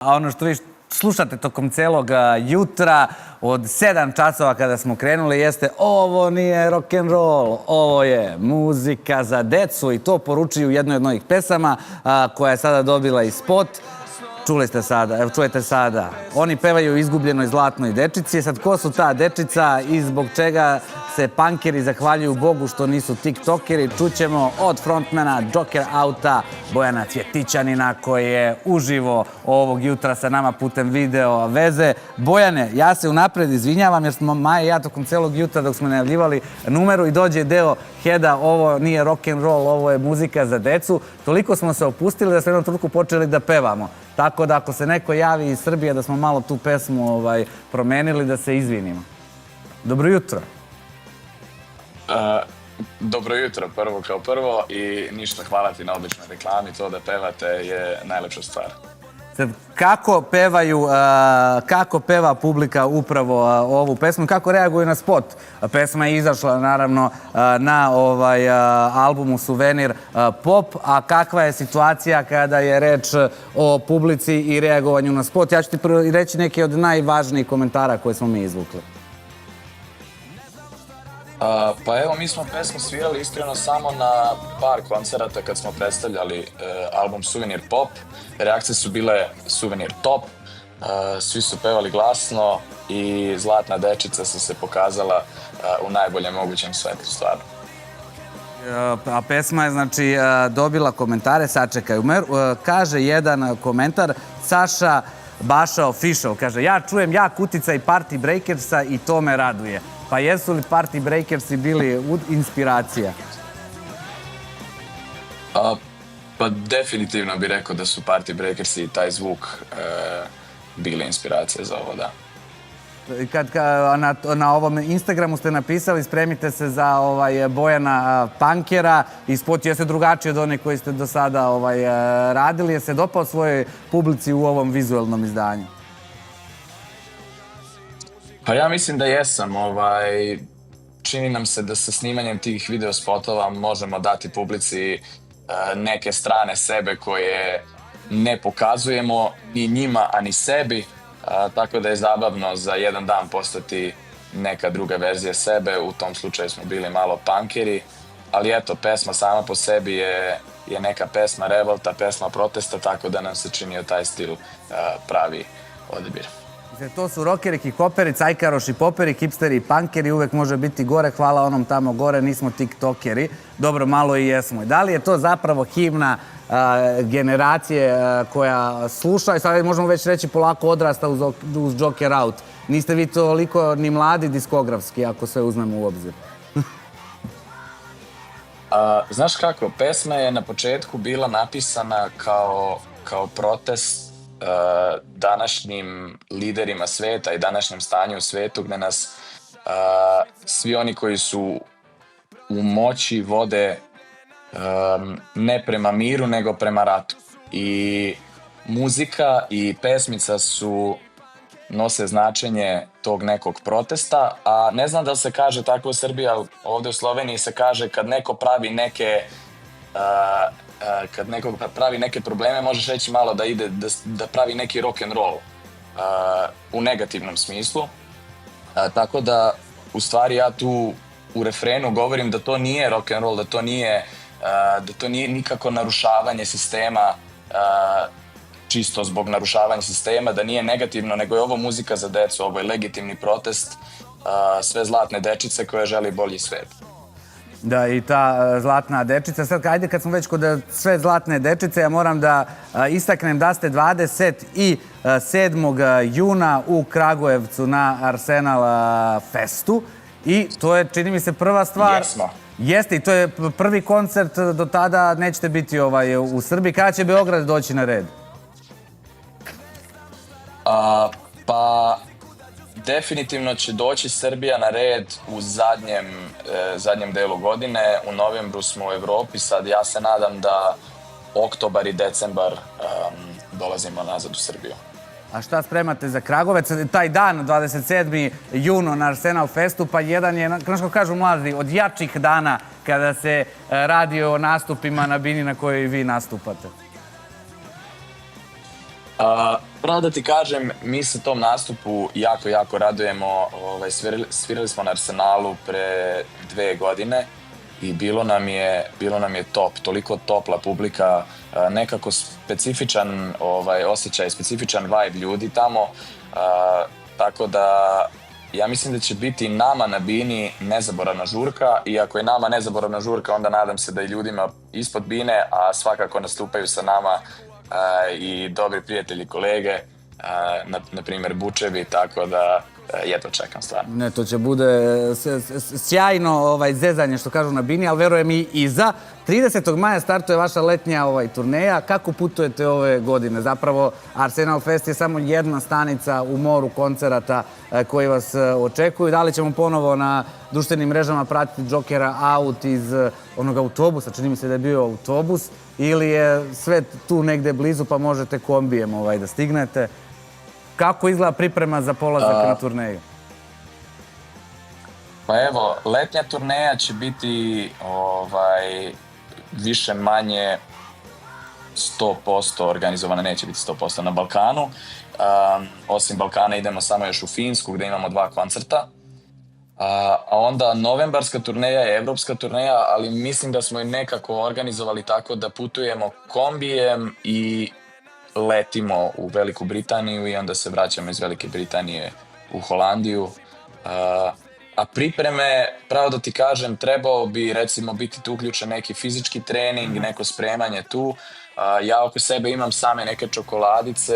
A ono što vi slušate tokom celog jutra od 7 časova kada smo krenuli jeste ovo nije rock'n'roll, ovo je muzika za decu i to poručuju u jednoj od novih pesama koja je sada dobila i spot. Čuli ste sada, evo čujete sada. Oni pevaju Izgubljenoj zlatnoj dečici. Sad, ko su ta dečica i zbog čega se punkeri zahvaljuju Bogu što nisu tiktokeri? Čućemo od frontmana Joker Outa Bojana Cvjetićanina koji je uživo ovog jutra sa nama putem video veze. Bojane, ja se unapred izvinjavam jer smo Maja i ja tokom celog jutra dok smo najavljivali numeru i dođe deo Heda, ovo nije rock'n'roll, ovo je muzika za decu. Toliko smo se opustili da smo jednom trenutku počeli da pevamo. Tako da ako se neko javi iz Srbije da smo malo tu pesmu promenili, da se izvinimo. Dobro jutro. Dobro jutro, prvo kao prvo i ništa, hvala ti na odličnoj reklami, to da pevate je najlepša stvar. Sad, kako peva publika upravo ovu pesmu, kako reaguju na spot? Pesma je izašla naravno na albumu Suvenir Pop, a kakva je situacija kada je reč o publici i reagovanju na spot? Ja ću ti reći neke od najvažnijih komentara koje smo mi izvukli. Pa evo, mi smo pesmu svirali iskreno samo na par koncerata kad smo predstavljali album Suvenir Pop. Reakcije su bile Suvenir Top, svi su pevali glasno i Zlatna dečica su se pokazala u najboljem mogućem svetlu, stvarno. A pesma je znači dobila komentare, sačekaj, kaže jedan komentar, Saša Baša Official, kaže ja čujem jak uticaj Party Breakersa i to me raduje. Pa jesu li Party Breakersi bili inspiracija? Pa definitivno bih rekao da su Party Breakersi i taj zvuk bili inspiracija za ovo, da. Na ovom Instagramu ste napisali spremite se za Bojana Punkera i spot jeste drugačiji od onih koji ste do sada radili. Je se dopao svojoj publici u ovom vizualnom izdanju? Pa ja mislim da jesam. Čini nam se da sa snimanjem tih video spotova možemo dati publici neke strane sebe koje ne pokazujemo ni njima, a ni sebi. Tako da je zabavno za jedan dan postati neka druga verzija sebe. U tom slučaju smo bili malo punkeri. Ali eto, pesma sama po sebi je neka pesma revolta, pesma protesta, tako da nam se činio taj stil pravi odabir. To su rockeri, hip-hoperi, cajkaroši, poperi, hipsteri i punkeri. Uvek može biti gore, hvala onom tamo gore, nismo tiktokeri. Dobro, malo i jesmo. Da li je to zapravo himna generacije koja sluša i sad možemo već reći polako odrasta uz Joker Out? Niste vi toliko ni mladi diskografski, ako sve uzmemo u obzir. Znaš kako, pesma je na početku bila napisana kao protest današnjim liderima sveta i današnjem stanju u svetu gde nas svi oni koji su u moći vode ne prema miru nego prema ratu. I muzika i pesmica nose značenje tog nekog protesta, a ne znam da li se kaže tako u Srbiji, ali ovde u Sloveniji se kaže kad neko pravi neke probleme, možeš reći malo da ide, da pravi neki rock and roll u negativnom smislu. Tako da, u stvari, ja tu u refrenu govorim da to nije rock and roll, da to nije nikako narušavanje sistema, čisto zbog narušavanja sistema, da nije negativno, nego je ovo muzika za decu, ovo je legitimni protest sve zlatne dečice koja želi bolji svet. Da, i ta zlatna dečica. Sad, ajde kad smo već kod sve zlatne dečice, ja moram da istaknem da ste 27. juna u Kragujevcu na Arsenal Festu i to je, čini mi se, prva stvar. Jesmo. Jeste, i to je prvi koncert, do tada nećete biti u Srbiji. Kada će Beograd doći na red? Pa definitivno će doći Srbija na red u zadnjem delu godine. U novembru smo u Evropi, sad ja se nadam da oktobar i decembar dolazimo nazad u Srbiju. A šta spremate za Kragovec? Taj dan, 27. juno na Arsenal Festu, pa jedan je, kao što kažu mladi, od jačih dana kada se radi o nastupima na bini na kojoj vi nastupate. Pravo da ti kažem, mi se tom nastupu jako radujemo. Svirali smo na Arsenalu pre 2 godine i bilo nam je top, toliko topla publika, nekako specifičan osjećaj, specifičan vibe ljudi tamo, tako da ja mislim da će biti nama na bini nezaboravna žurka, i ako je nama nezaboravna žurka, onda nadam se da i ljudima ispod bine, a svakako nastupaju sa nama i dobri prijatelji, kolege, na primjer Bučevi, tako da jedva čekam stvarno. Ne, to će bude sjajno zezanje, što kažu na bini, ali verujem i iza. 30. maja startuje vaša letnja turneja. Kako putujete ove godine? Zapravo, Arsenal Fest je samo jedna stanica u moru koncerata koji vas očekuju. Da li ćemo ponovo na društvenim mrežama pratiti Jokera out iz onog autobusa? Čini mi se da je bio autobus. Ili je sve tu negde blizu pa možete kombijem da stignete? Kako izgleda priprema za polazak na turneju? Pa evo, letnja turneja će biti više manje 100% organizovana, neće biti 100% na Balkanu. Osim Balkana idemo samo još u Finsku gdje imamo 2 koncerta. A onda novembarska turneja je evropska turneja, ali mislim da smo je nekako organizovali tako da putujemo kombijem i letimo u Veliku Britaniju i onda se vraćamo iz Velike Britanije u Holandiju. A pripreme, pravo da ti kažem, trebao bi recimo biti tu uključen neki fizički trening, neko spremanje tu. Ja oko sebe imam same neke čokoladice,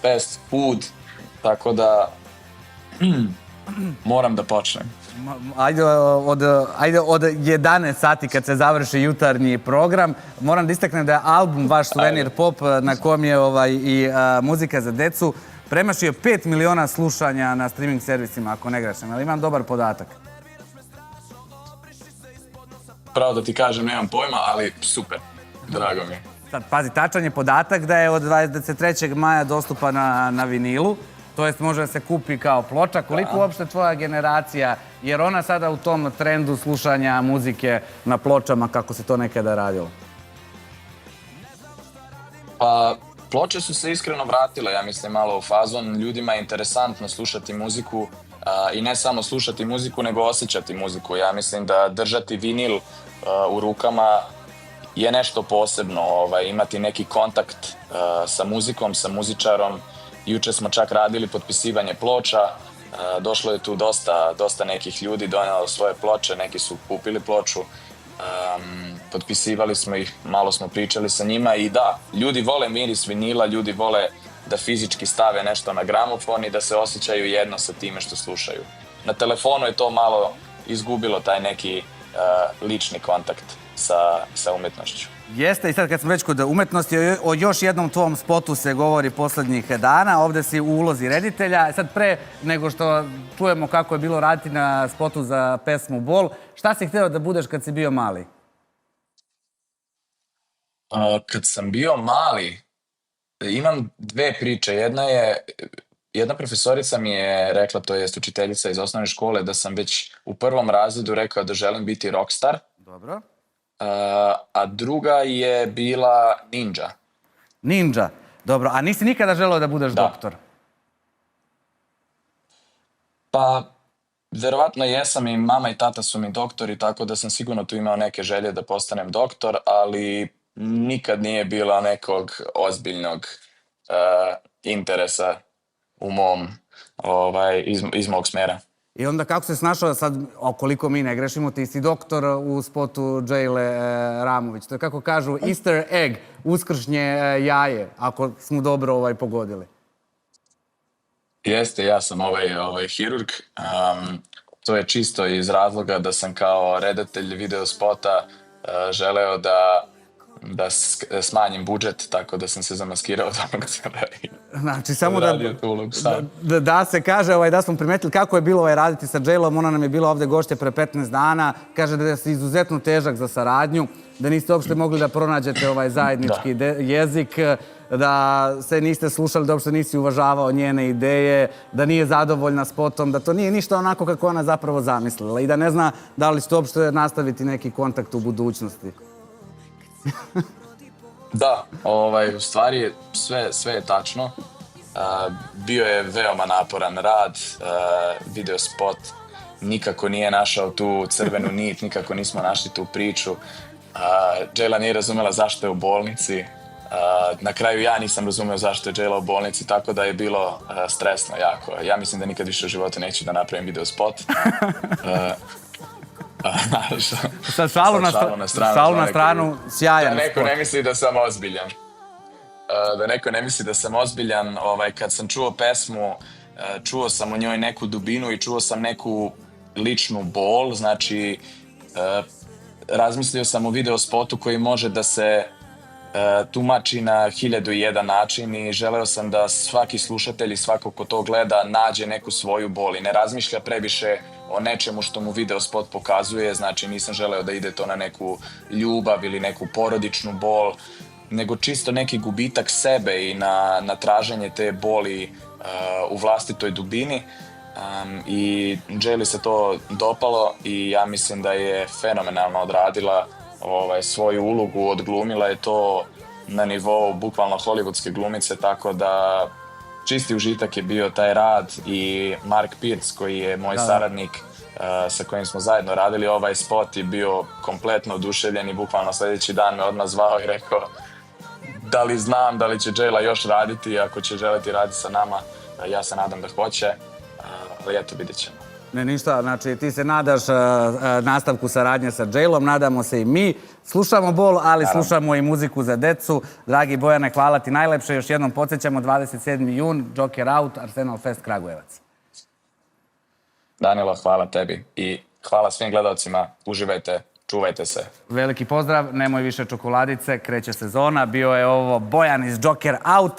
fast food, tako da moram da počnem. Ajde od 11 sati kad se završi jutarnji program. Moram da istaknem da je album vaš Suvenir Pop, na kom je i muzika za decu, premašio 5 miliona slušanja na streaming servisima, ako ne grešim. Ali imam dobar podatak. Pravo da ti kažem, nemam pojma, ali super. Drago mi je. Sad, pazi, tačan je podatak da je od 23. maja dostupan na vinilu. To jest može da se kupi kao ploča. Koliko uopšte tvoja generacija, jer ona sada u tom trendu slušanja muzike na pločama, kako se to nekada radilo? Pa, ploče su se iskreno vratile, ja mislim, malo u fazon. Ljudima je interesantno slušati muziku i ne samo slušati muziku, nego osjećati muziku. Ja mislim da držati vinil u rukama je nešto posebno, imati neki kontakt sa muzikom, sa muzičarom. Juče smo čak radili potpisivanje ploča, došlo je tu dosta nekih ljudi, donijelo svoje ploče, neki su kupili ploču, potpisivali smo ih, malo smo pričali sa njima i da, ljudi vole miris vinila, ljudi vole da fizički stave nešto na gramofon i da se osjećaju jedno sa time što slušaju. Na telefonu je to malo izgubilo taj neki lični kontakt sa umetnošću. Jeste, i sad kad smo već kod umetnosti, o još jednom tvom spotu se govori poslednjih dana. Ovde si u ulozi reditelja. Sad pre nego što čujemo kako je bilo raditi na spotu za pesmu Bol, šta si hteo da budeš kad si bio mali? Kad sam bio mali, imam 2 priče. Jedna profesorica mi je rekla, to jest učiteljica iz osnovne škole, da sam već u 1. razredu rekao da želim biti rockstar. Dobro. A druga je bila ninja. Ninja, dobro. A nisi nikada želeo da budeš doktor? Pa, verovatno jesam, i mama i tata su mi doktori, tako da sam sigurno tu imao neke želje da postanem doktor, ali nikad nije bilo nekog ozbiljnog interesa u mom, iz mog smera. I onda kako se snašao sad, koliko mi ne grešimo, ti si doktor u spotu Džejle Ramović. To je, kako kažu, Easter egg, uskršnje jaje, ako smo dobro pogodili. Jeste, ja sam hirurg. To je čisto iz razloga da sam kao redatelj video spota želeo da smanjim budžet, tako da sam se zamaskirao da se radi. Znači, samo da se kaže da smo primetili kako je bilo raditi sa Džejlom. Ona nam je bila ovde gošća pre 15 dana. Kaže da si izuzetno težak za saradnju, da niste uopšte mogli da pronađete zajednički jezik, da se niste slušali, da uopšte nisi uvažavao njene ideje, da nije zadovoljna spotom, da to nije ništa onako kako ona zapravo zamislila i da ne zna da li ćete uopšte nastaviti neki kontakt u budućnosti. Da, u stvari sve je tačno. Bio je veoma naporan rad, video spot nikako nije našao tu crvenu nit, nikako nismo našli tu priču. Jayla nije razumela zašto je u bolnici. Na kraju ja nisam razumeo zašto je Jayla u bolnici, tako da je bilo stresno jako. Ja mislim da nikad više u životu neću da napravim video spot. Sad šalu na stranu, sjajan da neko spot. ne misli da sam ozbiljan. Kad sam čuo pesmu, čuo sam u njoj neku dubinu i čuo sam neku ličnu bol, znači razmislio sam o video spotu koji može da se tumači na 1001 način i želeo sam da svaki slušatelj i svako ko to gleda nađe neku svoju bol i ne razmišlja previše o nečemu što mu video spot pokazuje, znači nisam želeo da ide to na neku ljubav ili neku porodičnu bol, nego čisto neki gubitak sebe i na traženje te boli u vlastitoj dubini. I Jayli se to dopalo i ja mislim da je fenomenalno odradila svoju ulogu, odglumila je to na nivou bukvalno hollywoodske glumice, tako da čisti užitak je bio taj rad i Mark Pierce koji je moj saradnik sa kojim smo zajedno radili ovaj spot je bio kompletno oduševljen i bukvalno sljedeći dan me odmah zvao i rekao da li znam da li će Jayla još raditi, ako će želiti raditi sa nama, ja se nadam da hoće, ali eto vidjet ćemo. Ne, ništa, znači ti se nadaš nastavku saradnje sa Jaylom, nadamo se i mi. Slušamo bol, ali slušamo i muziku za decu. Dragi Bojane, hvala ti najlepše. Još jednom podsjećamo, 27. jun, Joker Out, Arsenal Fest Kragujevac. Danilo, hvala tebi i hvala svim gledalcima. Uživajte, čuvajte se. Veliki pozdrav, nemoj više čokoladice, kreće sezona. Bio je ovo Bojan iz Joker Out.